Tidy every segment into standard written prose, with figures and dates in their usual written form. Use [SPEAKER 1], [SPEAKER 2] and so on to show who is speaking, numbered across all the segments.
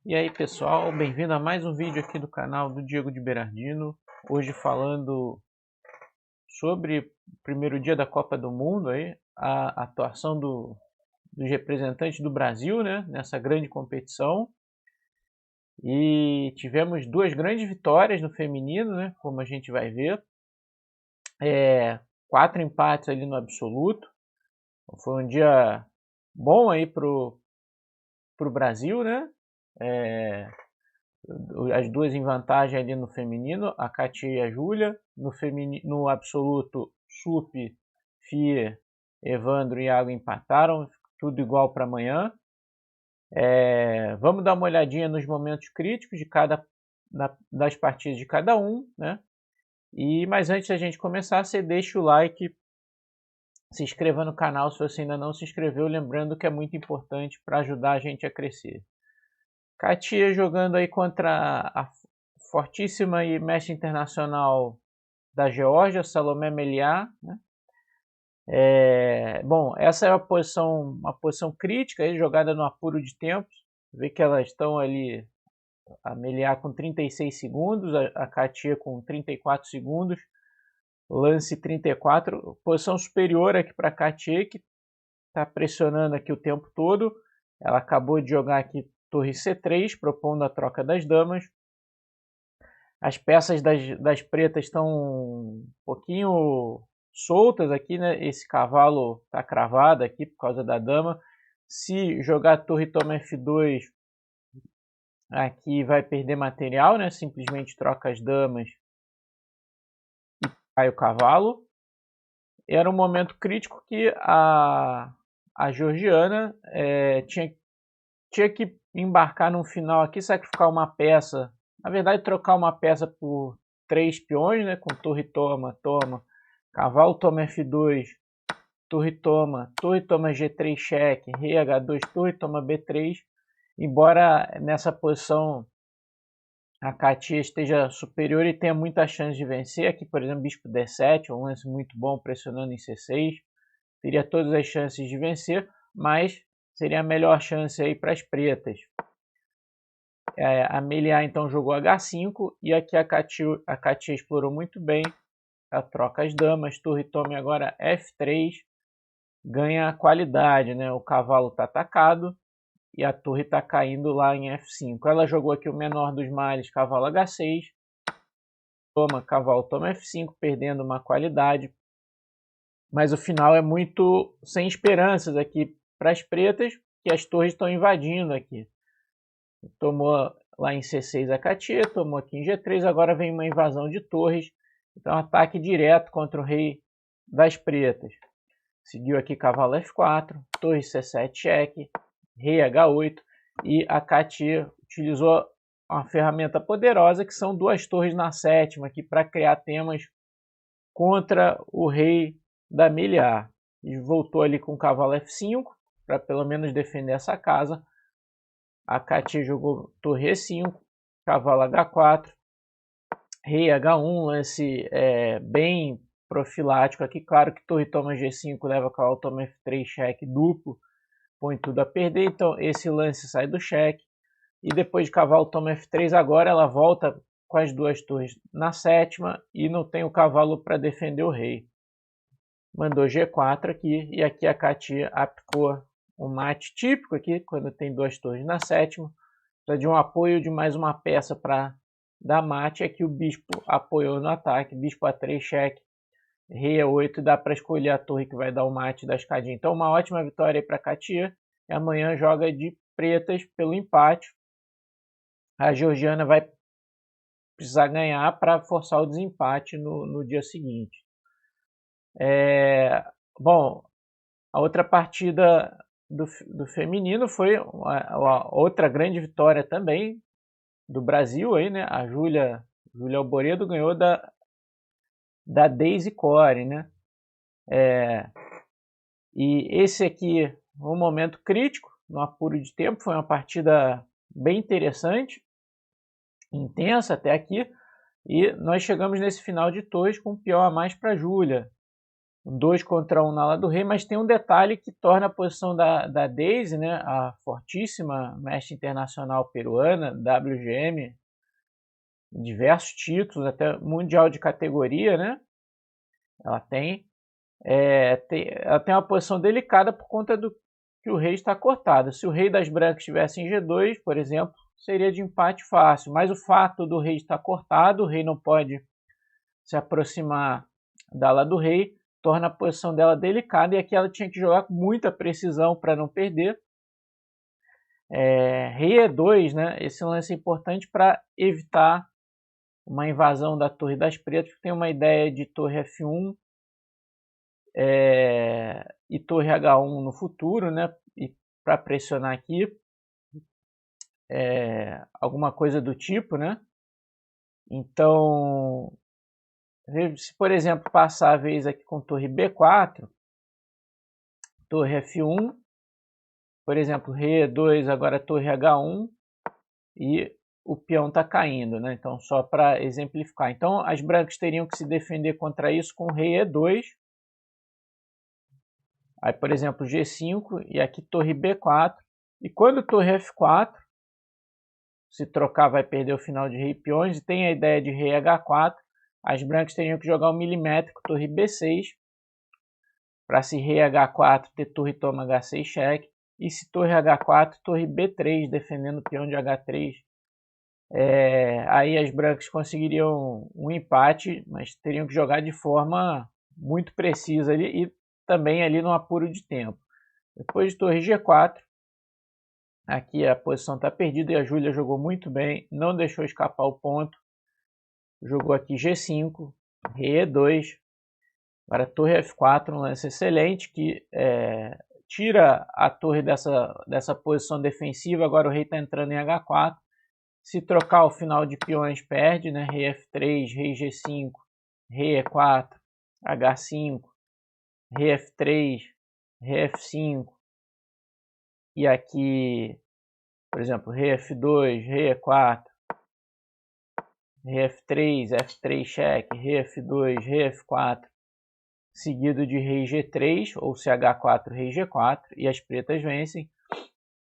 [SPEAKER 1] E aí pessoal, bem-vindo a mais um vídeo aqui do canal do Diego de Berardino. Hoje falando sobre o primeiro dia da Copa do Mundo, aí, a atuação dos representantes do Brasil, né, nessa grande competição. E tivemos duas grandes vitórias no feminino, né, como a gente vai ver. 4 empates ali no absoluto. Foi um dia bom aí pro Brasil, né? As duas em vantagem ali no feminino, a Katia e a Júlia. No absoluto, Sup, Fia, Evandro e Iago empataram, tudo igual para amanhã. Vamos dar uma olhadinha nos momentos críticos das partidas de cada um, né? Mas antes da gente começar, você deixa o like, se inscreva no canal se você ainda não se inscreveu, lembrando que é muito importante para ajudar a gente a crescer. Katia jogando aí contra a fortíssima e mestre internacional da Geórgia, Salomé Meliá, né? Bom, essa é uma posição crítica, aí, jogada no apuro de tempos. Vê que elas estão ali, a Meliá com 36 segundos, a Katia com 34 segundos, lance 34, posição superior aqui para a Katia, que está pressionando aqui o tempo todo. Ela acabou de jogar aqui torre C3, propondo a troca das damas. As peças das pretas estão um pouquinho soltas aqui, né? Esse cavalo está cravado aqui por causa da dama. Se jogar torre toma F2, aqui vai perder material, né? Simplesmente troca as damas e cai o cavalo. Era um momento crítico que a georgiana tinha que embarcar no final aqui, sacrificar uma peça. Na verdade, trocar uma peça por 3 peões, né? Com torre toma, toma, cavalo toma F2, torre toma G3 cheque, rei H2, torre toma B3. Embora nessa posição a Katia esteja superior e tenha muita chance de vencer, aqui por exemplo bispo D7, um lance muito bom pressionando em C6, teria todas as chances de vencer, mas seria a melhor chance aí para as pretas. A Meliá então jogou H5 e aqui a Katia explorou muito bem. Ela troca as damas, torre tome agora F3, ganha qualidade, né? O cavalo está atacado e a torre está caindo lá em F5. Ela jogou aqui o menor dos males, cavalo H6, cavalo toma F5, perdendo uma qualidade. Mas o final é muito sem esperanças aqui para as pretas, que as torres estão invadindo aqui. Tomou lá em C6 a Katia, tomou aqui em G3, agora vem uma invasão de torres. Então ataque direto contra o rei das pretas. Seguiu aqui cavalo F4, torre C7 cheque, rei H8 e a Katia utilizou uma ferramenta poderosa que são duas torres na sétima aqui para criar temas contra o rei da Meliá. E voltou ali com o cavalo F5 para pelo menos defender essa casa. A Katia jogou torre E5, cavalo H4, rei H1, lance bem profilático aqui. Claro que torre toma G5 leva cavalo toma F3, cheque duplo, põe tudo a perder. Então esse lance sai do cheque. E depois de cavalo toma F3, agora ela volta com as duas torres na sétima e não tem o cavalo para defender o rei. Mandou G4 aqui e aqui a Katia aplicou um mate típico aqui, quando tem duas torres na sétima. Precisa de um apoio de mais uma peça para dar mate. Aqui o bispo apoiou no ataque, bispo A3 cheque, rei A8, dá para escolher a torre que vai dar o mate da escadinha. Então uma ótima vitória aí para Katia. E amanhã joga de pretas pelo empate. A georgiana vai precisar ganhar para forçar o desempate no dia seguinte. Bom, a outra partida do feminino foi outra grande vitória também do Brasil aí, né? A Júlia Alboredo ganhou da Daisy Core, né? E esse aqui, um momento crítico, no apuro de tempo, foi uma partida bem interessante, intensa até aqui, e nós chegamos nesse final de torres com um peão a mais para a Júlia. 2 contra 1 na ala do rei, mas tem um detalhe que torna a posição da Daisy, né, a fortíssima mestre internacional peruana, WGM, diversos títulos, até mundial de categoria, né? Ela tem uma posição delicada por conta do que o rei está cortado. Se o rei das brancas estivesse em G2, por exemplo, seria de empate fácil, mas o fato do rei estar cortado, o rei não pode se aproximar da ala do rei, torna a posição dela delicada, e aqui ela tinha que jogar com muita precisão para não perder. Rei E2, né? Esse lance é importante para evitar uma invasão da torre das pretas, que tem uma ideia de torre F1 e torre H1 no futuro, né? E para pressionar aqui, alguma coisa do tipo, né? Então, se por exemplo passar a vez aqui com torre B4, torre F1, por exemplo, rei E2, agora torre H1 e o peão está caindo, né? Então, só para exemplificar. Então, as brancas teriam que se defender contra isso com rei E2. Aí, por exemplo, G5 e aqui torre B4. E quando torre F4, se trocar vai perder o final de rei e peões. E tem a ideia de rei H4. As brancas teriam que jogar o milimétrico torre B6. Para se rei H4 ter torre toma H6 cheque. E se torre H4, torre B3, defendendo o peão de H3. Aí as brancas conseguiriam um empate, mas teriam que jogar de forma muito precisa ali e também ali no apuro de tempo. Depois de torre G4, aqui a posição está perdida e a Júlia jogou muito bem, não deixou escapar o ponto. Jogou aqui G5, rei E2, agora torre F4, um lance excelente que tira a torre dessa posição defensiva. Agora o rei está entrando em H4. Se trocar o final de peões, perde, né? Rei F3, rei G5, rei E4, H5, rei F3, rei F5. E aqui, por exemplo, rei F2, rei E4, rei F3, F3 cheque, rei F2, rei F4, seguido de rei G3, ou se H4, rei G4, e as pretas vencem.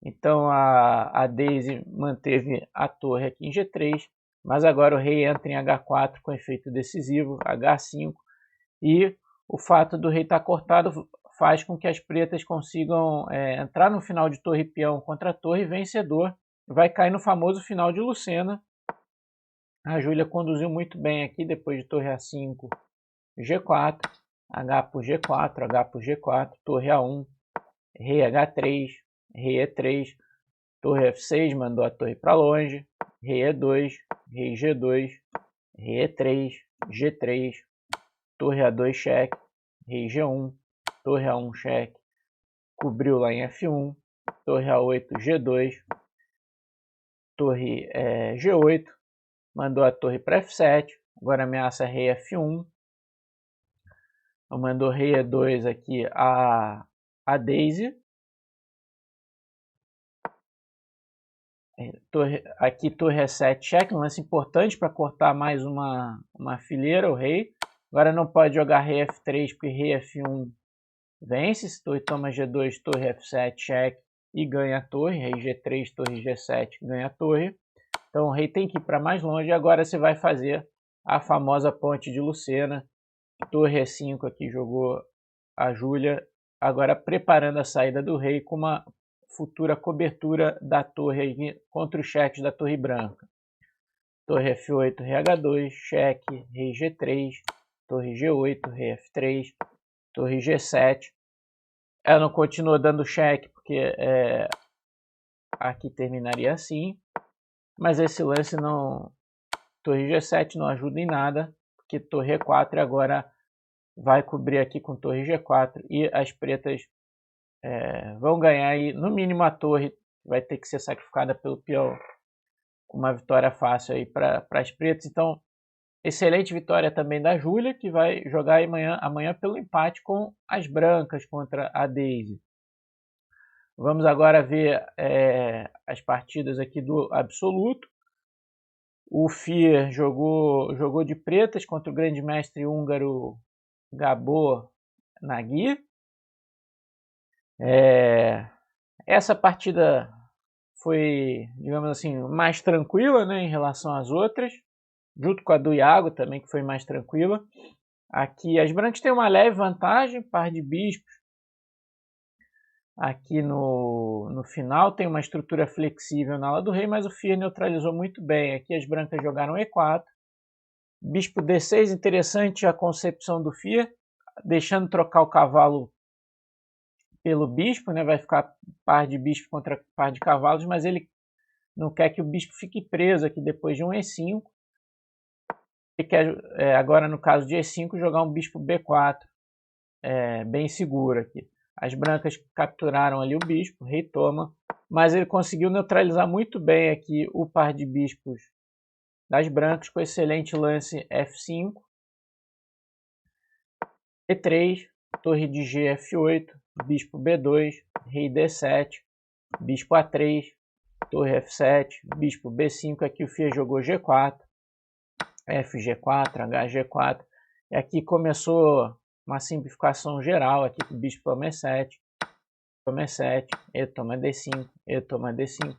[SPEAKER 1] Então a Daisy manteve a torre aqui em G3, mas agora o rei entra em H4 com efeito decisivo, H5, e o fato do rei estar cortado faz com que as pretas consigam entrar no final de torre e peão contra torre vencedor. Vai cair no famoso final de Lucena. A Júlia conduziu muito bem aqui, depois de torre A5, G4, H por G4, H por G4, torre A1, rei H3, rei E3, torre F6, mandou a torre para longe, rei E2, rei G2, rei E3, G3, torre A2 cheque, rei G1, torre A1 cheque, cobriu lá em F1, torre A8, G2, torre G8, mandou a torre para F7, agora ameaça rei F1, mandou rei E2 aqui a Daisy, aqui torre E7 cheque, um lance importante para cortar mais uma fileira, o rei. Agora não pode jogar rei F3 porque rei F1 vence, se torre toma G2, torre F7 cheque e ganha a torre, rei G3, torre G7 ganha a torre. Então o rei tem que ir para mais longe. Agora você vai fazer a famosa ponte de Lucena, torre E5 aqui jogou a Júlia, agora preparando a saída do rei com uma futura cobertura da torre contra os cheques da torre branca. Torre F8, rei H2, cheque, rei G3, torre G8, rei F3, torre G7. Ela não continua dando cheque porque aqui terminaria assim, mas esse lance não, torre G7 não ajuda em nada, porque torre E4 agora vai cobrir aqui com torre G4 e as pretas vão ganhar aí, no mínimo a torre vai ter que ser sacrificada pelo peão, com uma vitória fácil aí para as pretas. Então, excelente vitória também da Júlia, que vai jogar amanhã pelo empate com as brancas contra a Daisy. Vamos agora ver as partidas aqui do absoluto. O Fir jogou de pretas contra o grande mestre húngaro Gabor na guia. Essa partida foi, digamos assim, mais tranquila, né, em relação às outras, junto com a do Iago também, que foi mais tranquila. Aqui as brancas têm uma leve vantagem, par de bispos. Aqui no final tem uma estrutura flexível na ala do rei, mas o Fier neutralizou muito bem. Aqui as brancas jogaram E4. Bispo D6, interessante a concepção do Fier, deixando trocar o cavalo pelo bispo, né? Vai ficar par de bispo contra par de cavalos, mas ele não quer que o bispo fique preso aqui depois de um E5. Ele quer, agora no caso de E5, jogar um bispo B4, bem seguro aqui. As brancas capturaram ali o bispo, o rei toma, mas ele conseguiu neutralizar muito bem aqui o par de bispos das brancas, com excelente lance F5, E3, torre de G, F8, bispo B2, rei D7, bispo A3, torre F7, bispo B5, aqui o Fier jogou G4, FG4, HG4, e aqui começou uma simplificação geral, aqui o bispo toma E7, toma E7, E toma D5, E toma D5,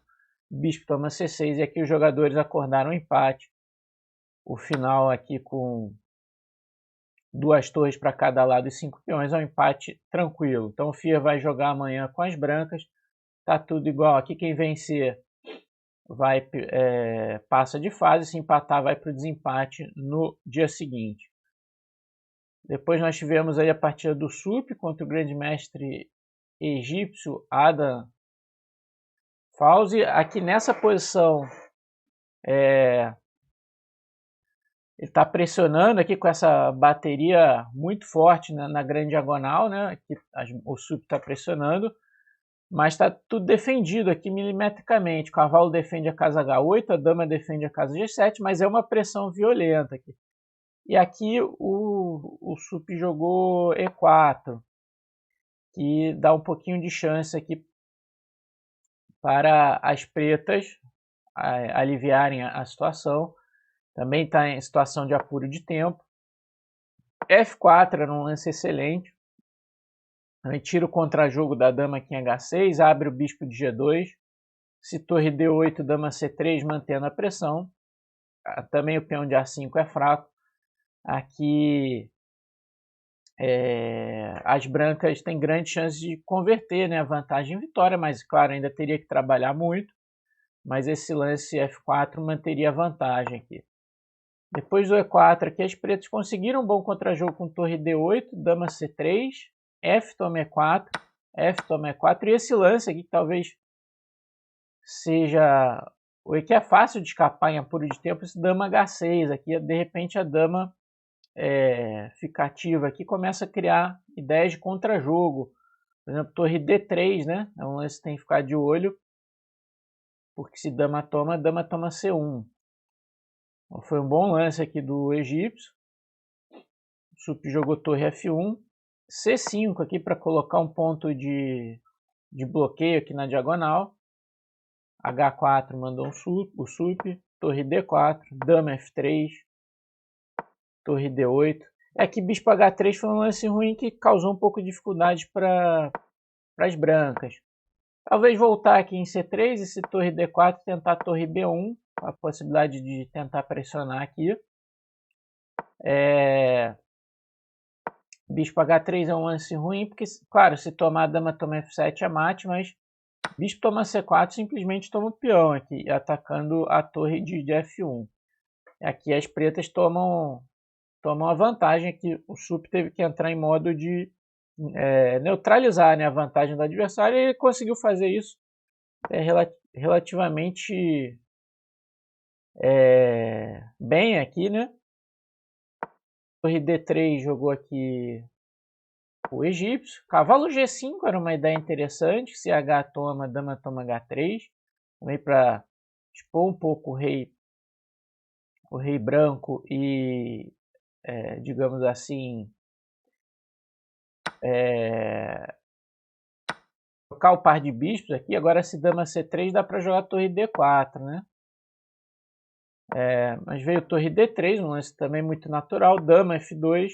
[SPEAKER 1] bispo toma C6, e aqui os jogadores acordaram um empate. O final aqui com 2 torres para cada lado e 5 peões é um empate tranquilo. Então o Fier vai jogar amanhã com as brancas, tá tudo igual. Aqui quem vencer passa de fase, se empatar vai para o desempate no dia seguinte. Depois nós tivemos aí a partida do Sup contra o grande mestre egípcio Adam Fauzi. Aqui nessa posição ele está pressionando aqui com essa bateria muito forte na grande diagonal, né? Aqui o Sup está pressionando, mas está tudo defendido aqui milimetricamente. O cavalo defende a casa H8, a dama defende a casa G7, mas é uma pressão violenta aqui. E aqui o Sup jogou E4, que dá um pouquinho de chance aqui para as pretas aliviarem a situação. Também está em situação de apuro de tempo. F4 era um lance excelente. Tira o contra-jogo da dama aqui em H6, abre o bispo de G2. Se torre D8, dama C3, mantendo a pressão. Também o peão de A5 é fraco. Aqui as brancas têm grande chance de converter, né, a vantagem em vitória, mas claro, ainda teria que trabalhar muito. Mas esse lance F4 manteria a vantagem aqui. Depois do E4 aqui, as pretas conseguiram um bom contra-jogo com torre D8, dama C3, F toma E4, F toma E4. E esse lance aqui que talvez seja o que é fácil de escapar em apuro de tempo, esse dama H6 aqui, de repente a dama fica ativa aqui, começa a criar ideias de contra-jogo. Por exemplo, torre D3, né? É um lance que tem que ficar de olho, porque se dama toma C1. Então, foi um bom lance aqui do egípcio. O Sup jogou torre F1, C5 aqui para colocar um ponto de bloqueio aqui na diagonal. H4 mandou o Sup, torre D4, dama F3, torre D8. Aqui bispo H3 foi um lance ruim que causou um pouco de dificuldade para as brancas. Talvez voltar aqui em C3 e se torre D4 tentar torre B1, a possibilidade de tentar pressionar aqui. Bispo H3 é um lance ruim, porque, claro, se tomar a dama toma F7 é mate, mas bispo toma C4 simplesmente toma o peão aqui, atacando a torre de F1. Aqui as pretas tomam a vantagem, aqui o Sup teve que entrar em modo de neutralizar, né, a vantagem do adversário, e ele conseguiu fazer isso relativamente bem aqui, né? Torre D3 jogou aqui o egípcio. Cavalo G5 era uma ideia interessante. Se H toma, dama toma H3. Também para expor um pouco o rei branco e, digamos assim, trocar o par de bispos aqui. Agora se dama C3 dá para jogar torre D4, né? Mas veio torre D3, um lance também muito natural. Dama F2,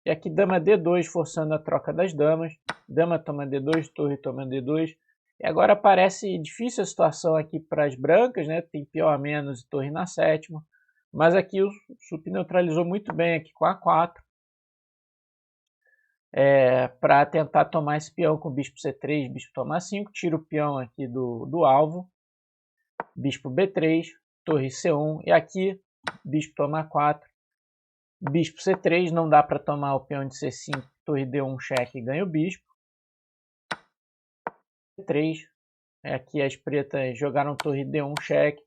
[SPEAKER 1] E aqui dama D2, forçando a troca das damas. Dama toma D2, torre toma D2. E agora parece difícil a situação aqui para as brancas, né? Tem peão a menos e torre na sétima. Mas aqui o Sup neutralizou muito bem aqui com A4. Para tentar tomar esse peão com bispo C3, bispo toma A5. Tira o peão aqui do alvo. Bispo B3, torre C1. E aqui, bispo toma A4. Bispo C3, não dá para tomar o peão de C5, torre D1, cheque e ganha o bispo. C3, aqui as pretas jogaram torre D1, cheque.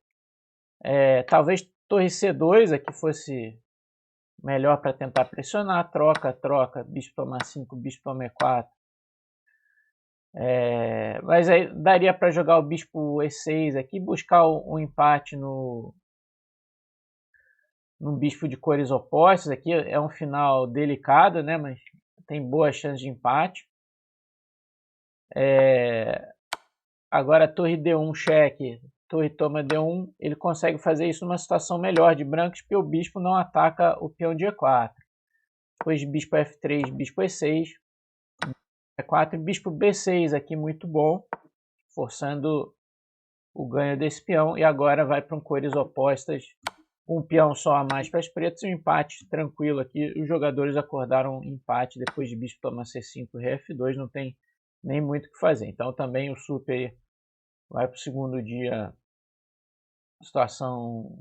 [SPEAKER 1] Talvez torre C2 aqui fosse melhor para tentar pressionar. Troca, bispo toma 5, bispo toma E4. Mas aí daria para jogar o bispo E6 aqui, buscar um empate no bispo de cores opostas. Aqui é um final delicado, né? Mas tem boas chances de empate. Agora torre D1 cheque, torre toma D1, ele consegue fazer isso numa situação melhor de brancos, porque o bispo não ataca o peão de E4. Depois de bispo F3, bispo E6, E4 e bispo B6 aqui muito bom, forçando o ganho desse peão. E agora vai para cores opostas, um peão só a mais para as pretas e um empate tranquilo aqui. Os jogadores acordaram empate depois de bispo toma C5 e rei F2, não tem nem muito o que fazer. Então também o Sup vai para o segundo dia, situação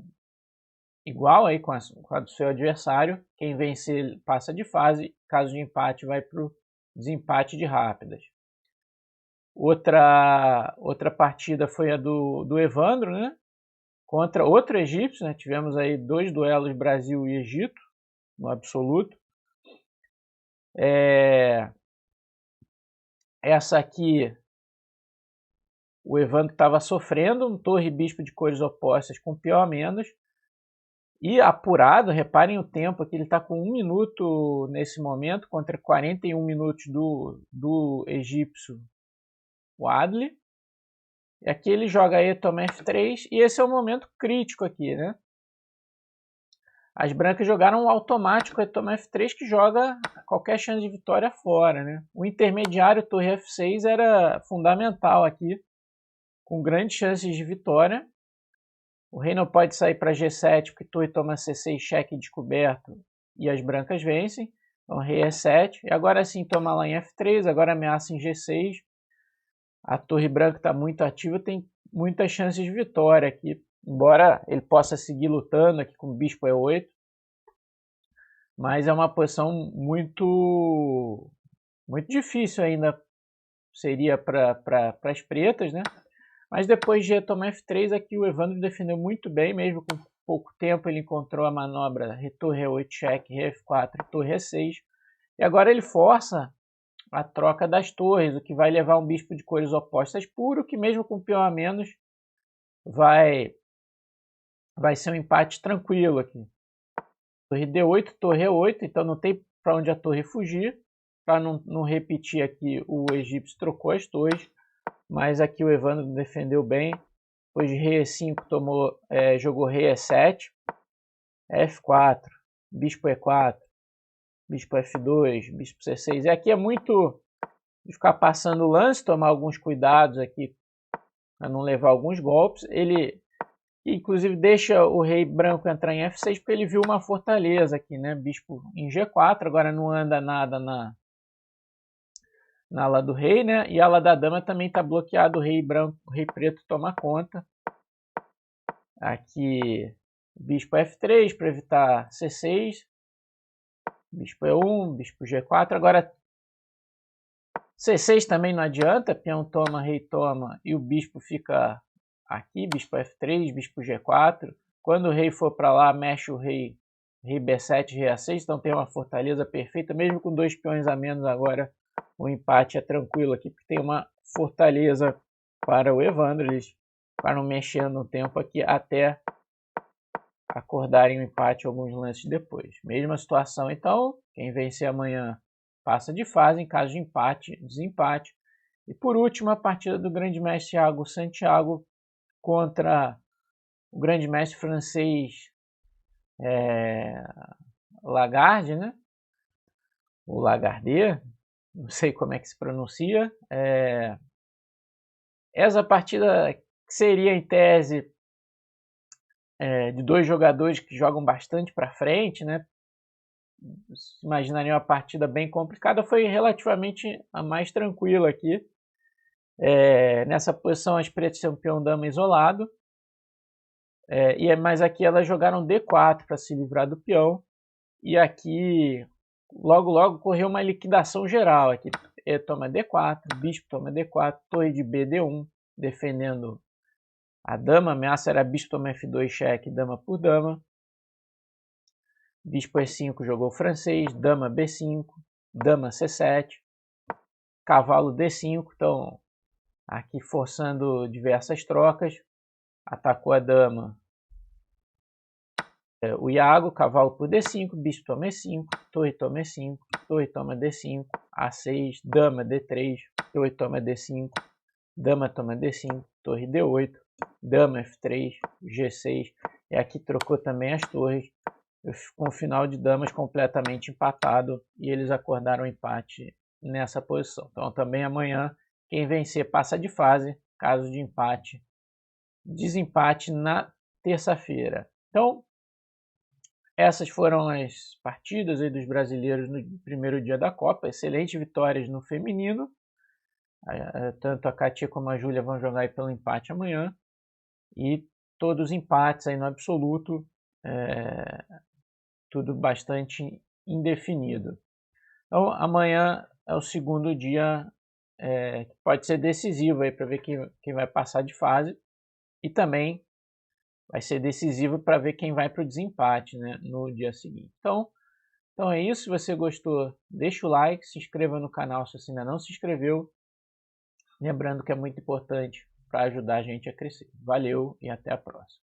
[SPEAKER 1] igual aí com a do seu adversário. Quem vencer passa de fase, caso de empate vai para o desempate de rápidas. Outra partida foi a do Evandro, né? Contra outro egípcio, né? Tivemos aí 2 duelos Brasil e Egito, no absoluto. Essa aqui, o Evandro estava sofrendo, um torre bispo de cores opostas com peão a menos. E apurado, reparem o tempo aqui, ele está com 1 minuto nesse momento, contra 41 minutos do egípcio Wadli. E aqui ele joga aí, toma F3, e esse é o momento crítico aqui, né? As brancas jogaram um automático, toma F3, que joga qualquer chance de vitória fora, né? O intermediário, torre F6, era fundamental aqui, com grandes chances de vitória. O rei não pode sair para G7, porque torre toma C6, cheque descoberto, e as brancas vencem. Então rei E7, e agora sim toma lá em F3, agora ameaça em G6. A torre branca está muito ativa, tem muitas chances de vitória aqui. Embora ele possa seguir lutando aqui com o bispo E8. Mas é uma posição muito difícil ainda, seria para as pretas, né? Mas depois de tomar F3, aqui o Evandro defendeu muito bem, mesmo com pouco tempo ele encontrou a manobra torre E8, cheque, rei F4, torre E6. E agora ele força a troca das torres, o que vai levar um bispo de cores opostas puro, que mesmo com peão a menos vai ser um empate tranquilo aqui. Torre D8, torre E8, então não tem para onde a torre fugir. Para não repetir aqui, o egípcio trocou as torres, mas aqui o Evandro defendeu bem. Depois de rei E5, jogou rei E7, F4, bispo E4, bispo F2, bispo C6. E aqui é muito de ficar passando o lance, tomar alguns cuidados aqui para não levar alguns golpes. Ele inclusive deixa o rei branco entrar em F6 porque ele viu uma fortaleza aqui, né? Bispo em G4, agora não anda nada na ala do rei, né? E a ala da dama também está bloqueado, o rei branco, o rei preto toma conta. Aqui bispo F3 para evitar C6, bispo E1, bispo G4, agora C6 também não adianta, peão toma, rei toma e o bispo fica aqui, bispo F3, bispo G4. Quando o rei for para lá, mexe o rei B7, rei A6, então tem uma fortaleza perfeita, mesmo com 2 peões a menos agora, o empate é tranquilo aqui, porque tem uma fortaleza para o Evandro, eles ficaram mexendo no tempo aqui até acordarem o empate alguns lances depois. Mesma situação, então, quem vencer amanhã passa de fase, em caso de empate, desempate. E por último, a partida do grande mestre Thiago Santiago contra o grande mestre francês Lagarde, né? o Lagardère, não sei como é que se pronuncia. Essa partida seria, em tese, de dois jogadores que jogam bastante para frente, né? Imaginaria uma partida bem complicada, foi relativamente a mais tranquila aqui. Nessa posição, as pretas são peão dama isolado, mas aqui elas jogaram D4 para se livrar do peão, e aqui logo correu uma liquidação geral. Aqui toma D4, bispo toma D4, torre de B, D1, defendendo a dama. A ameaça era bispo toma F2, cheque, dama por dama. Bispo E5 jogou francês, dama B5, dama C7, cavalo D5, então aqui forçando diversas trocas. Atacou a dama o Iago, cavalo por D5, bispo toma E5, torre toma E5, torre toma D5, A6, dama D3, torre toma D5, dama toma D5, torre D8, dama F3, G6, e aqui trocou também as torres, com o final de damas completamente empatado, e eles acordaram empate nessa posição. Então também amanhã, quem vencer passa de fase, caso de empate, desempate na terça-feira. Então, essas foram as partidas aí dos brasileiros no primeiro dia da Copa. Excelentes vitórias no feminino. Tanto a Katia como a Júlia vão jogar aí pelo empate amanhã. E todos os empates aí no absoluto. Tudo bastante indefinido. Então amanhã é o segundo dia que pode ser decisivo aí para ver quem vai passar de fase. E também vai ser decisivo para ver quem vai para o desempate, né, no dia seguinte. Então é isso. Se você gostou, deixa o like, se inscreva no canal se você ainda não se inscreveu. Lembrando que é muito importante para ajudar a gente a crescer. Valeu e até a próxima.